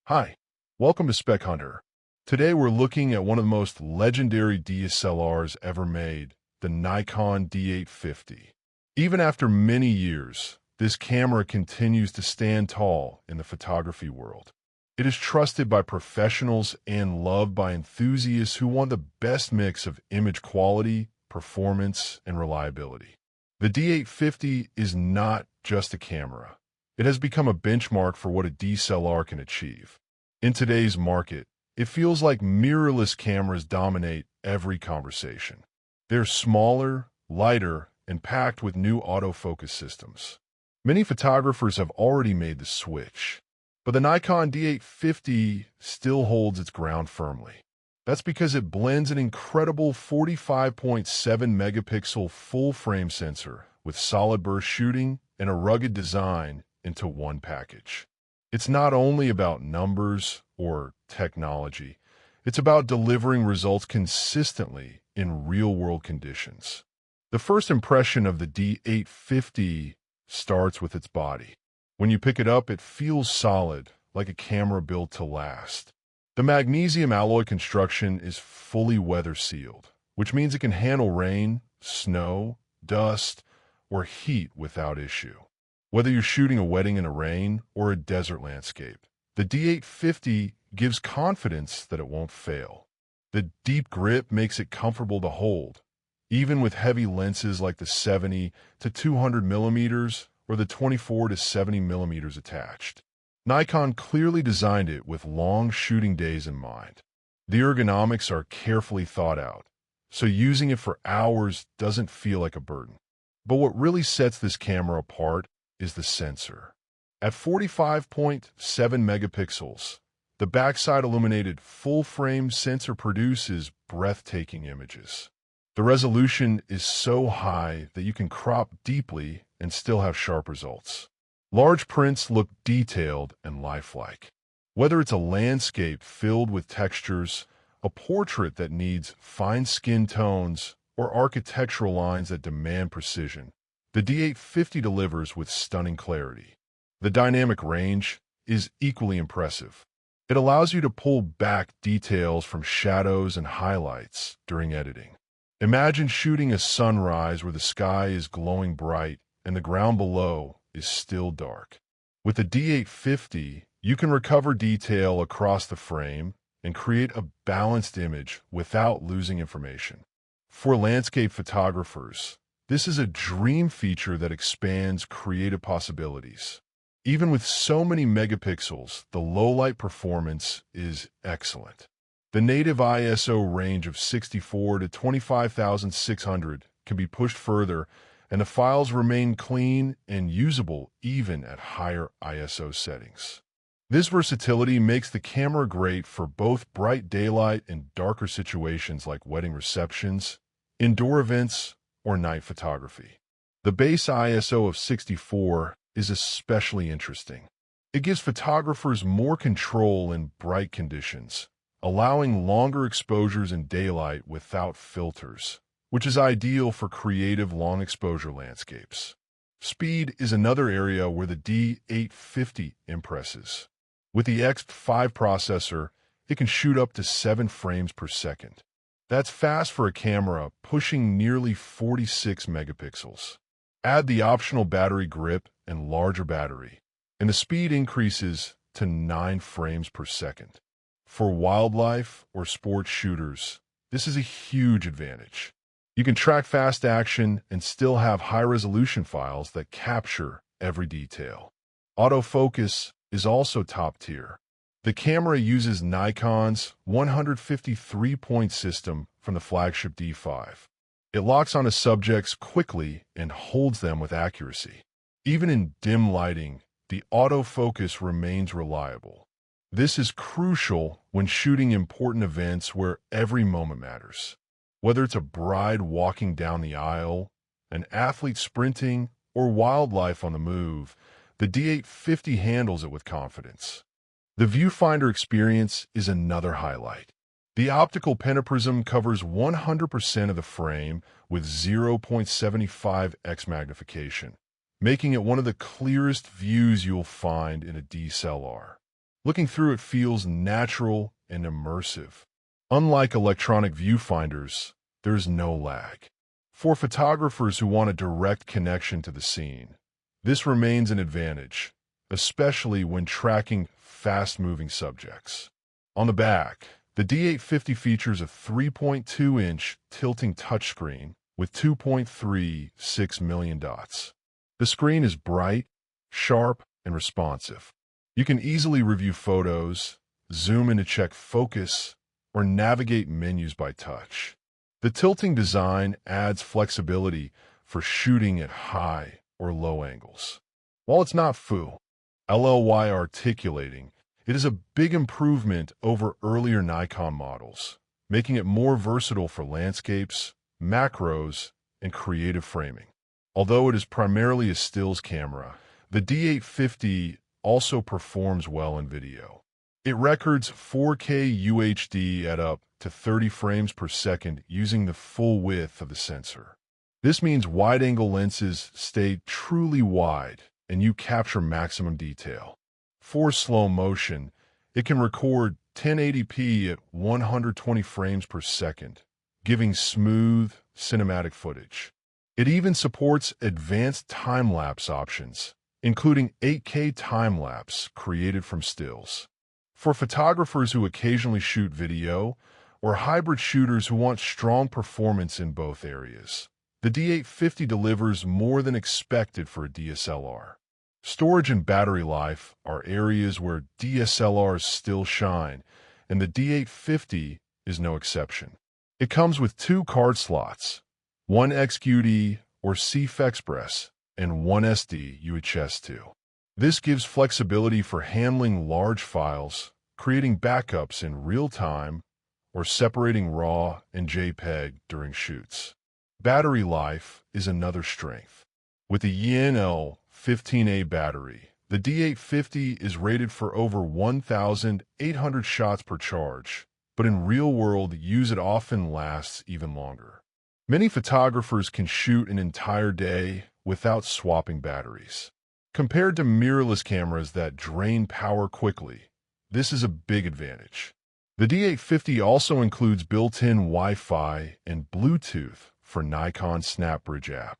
Hi, welcome to Spec Hunter. Today we're looking at one of the most legendary DSLRs ever made, the Nikon D850. Even after many years, this camera continues to stand tall in the photography world. It is trusted by professionals and loved by enthusiasts who want the best mix of image quality, performance, and reliability. The D850 is not just a camera. It has become a benchmark for what a DSLR can achieve. In today's market, it feels like mirrorless cameras dominate every conversation. They're smaller, lighter, and packed with new autofocus systems. Many photographers have already made the switch, but the Nikon D850 still holds its ground firmly. That's because it blends an incredible 45.7 megapixel full-frame sensor with solid burst shooting and a rugged design into one package. It's not only about numbers or technology, it's about delivering results consistently in real-world conditions. The first impression of the D850 starts with its body. When you pick it up, it feels solid, like a camera built to last. The magnesium alloy construction is fully weather-sealed, which means it can handle rain, snow, dust, or heat without issue. Whether you're shooting a wedding in a rain or a desert landscape, the D850 gives confidence that it won't fail. The deep grip makes it comfortable to hold, even with heavy lenses like the 70 to 200 millimeters or the 24 to 70 millimeters attached. Nikon clearly designed it with long shooting days in mind. The ergonomics are carefully thought out, so using it for hours doesn't feel like a burden. But what really sets this camera apart is the sensor. At 45.7 megapixels, the backside illuminated full-frame sensor produces breathtaking images. The resolution is so high that you can crop deeply and still have sharp results. Large prints look detailed and lifelike. Whether it's a landscape filled with textures, a portrait that needs fine skin tones, or architectural lines that demand precision, the D850 delivers with stunning clarity. The dynamic range is equally impressive. It allows you to pull back details from shadows and highlights during editing. Imagine shooting a sunrise where the sky is glowing bright and the ground below is still dark. With the D850, you can recover detail across the frame and create a balanced image without losing information. For landscape photographers, this is a dream feature that expands creative possibilities. Even with so many megapixels, the low-light performance is excellent. The native ISO range of 64 to 25,600 can be pushed further, and the files remain clean and usable even at higher ISO settings. This versatility makes the camera great for both bright daylight and darker situations like wedding receptions, indoor events, or night photography. The base ISO of 64 is especially interesting. It gives photographers more control in bright conditions, allowing longer exposures in daylight without filters, which is ideal for creative long-exposure landscapes. Speed is another area where the D850 impresses. With the X5 processor, it can shoot up to 7 frames per second. That's fast for a camera pushing nearly 46 megapixels. Add the optional battery grip and larger battery, and the speed increases to 9 frames per second. For wildlife or sports shooters, this is a huge advantage. You can track fast action and still have high-resolution files that capture every detail. Autofocus is also top tier. The camera uses Nikon's 153-point system from the flagship D5. It locks onto subjects quickly and holds them with accuracy. Even in dim lighting, the autofocus remains reliable. This is crucial when shooting important events where every moment matters. Whether it's a bride walking down the aisle, an athlete sprinting, or wildlife on the move, the D850 handles it with confidence. The viewfinder experience is another highlight. The optical pentaprism covers 100% of the frame with 0.75x magnification, making it one of the clearest views you'll find in a DSLR. Looking through it feels natural and immersive. Unlike electronic viewfinders, there is no lag. For photographers who want a direct connection to the scene, this remains an advantage, especially when tracking fast-moving subjects. On the back, the D850 features a 3.2-inch tilting touchscreen with 2.36 million dots. The screen is bright, sharp, and responsive. You can easily review photos, zoom in to check focus, or navigate menus by touch. The tilting design adds flexibility for shooting at high or low angles. While it's not full LLY articulating, it is a big improvement over earlier Nikon models, making it more versatile for landscapes, macros, and creative framing. Although it is primarily a stills camera, the D850 also performs well in video. It records 4K UHD at up to 30 frames per second using the full width of the sensor. This means wide-angle lenses stay truly wide and you capture maximum detail. For slow motion, it can record 1080p at 120 frames per second, giving smooth, cinematic footage. It even supports advanced time-lapse options, including 8K time-lapse created from stills. For photographers who occasionally shoot video, or hybrid shooters who want strong performance in both areas, the D850 delivers more than expected for a DSLR. Storage and battery life are areas where DSLRs still shine, and the D850 is no exception. It comes with 2 card slots, one XQD or CF Express, and one SD UHS-2. This gives flexibility for handling large files, creating backups in real time, or separating RAW and JPEG during shoots. Battery life is another strength. With the YNL 15A battery, the D850 is rated for over 1,800 shots per charge, but in real-world use it often lasts even longer. Many photographers can shoot an entire day without swapping batteries. Compared to mirrorless cameras that drain power quickly, this is a big advantage. The D850 also includes built-in Wi-Fi and Bluetooth for Nikon SnapBridge app.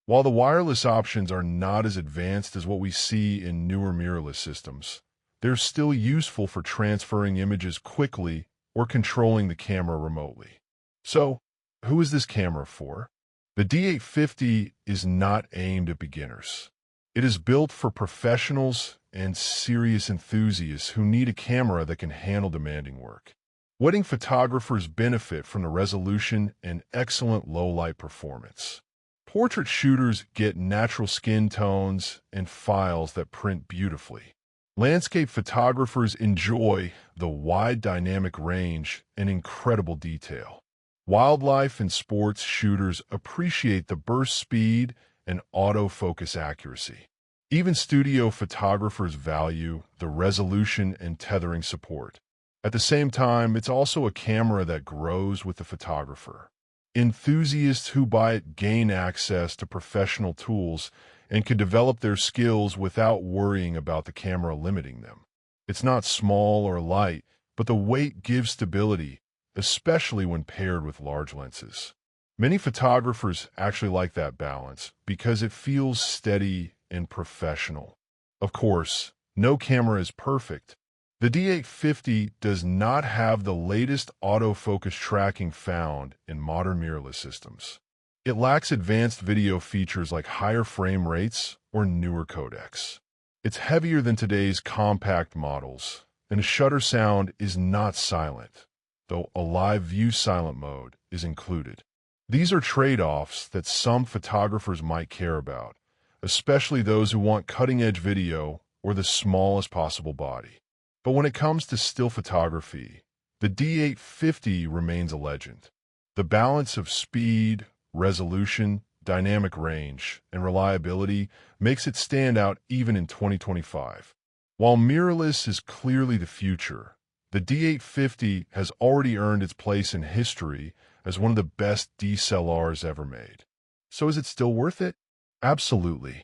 While the wireless options are not as advanced as what we see in newer mirrorless systems, they're still useful for transferring images quickly or controlling the camera remotely. So, who is this camera for? The D850 is not aimed at beginners. It is built for professionals and serious enthusiasts who need a camera that can handle demanding work. Wedding photographers benefit from the resolution and excellent low-light performance. Portrait shooters get natural skin tones and files that print beautifully. Landscape photographers enjoy the wide dynamic range and incredible detail. Wildlife and sports shooters appreciate the burst speed and autofocus accuracy. Even studio photographers value the resolution and tethering support. At the same time, it's also a camera that grows with the photographer. Enthusiasts who buy it gain access to professional tools and can develop their skills without worrying about the camera limiting them. It's not small or light, but the weight gives stability, especially when paired with large lenses. Many photographers actually like that balance because it feels steady and professional. Of course, no camera is perfect. The D850 does not have the latest autofocus tracking found in modern mirrorless systems. It lacks advanced video features like higher frame rates or newer codecs. It's heavier than today's compact models, and shutter sound is not silent, though a live view silent mode is included. These are trade-offs that some photographers might care about, especially those who want cutting-edge video or the smallest possible body. But when it comes to still photography, the D850 remains a legend. The balance of speed, resolution, dynamic range, and reliability makes it stand out even in 2025. While mirrorless is clearly the future, the D850 has already earned its place in history as one of the best DSLRs ever made. So is it still worth it? Absolutely.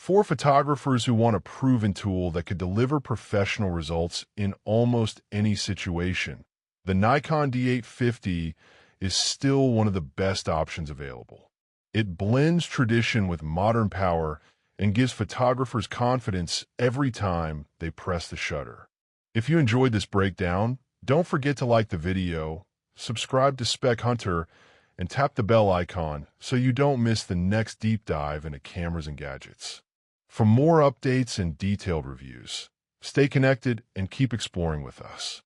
For photographers who want a proven tool that could deliver professional results in almost any situation, the Nikon D850 is still one of the best options available. It blends tradition with modern power and gives photographers confidence every time they press the shutter. If you enjoyed this breakdown, don't forget to like the video, subscribe to Spec Hunter, and tap the bell icon so you don't miss the next deep dive into cameras and gadgets. For more updates and detailed reviews, stay connected and keep exploring with us.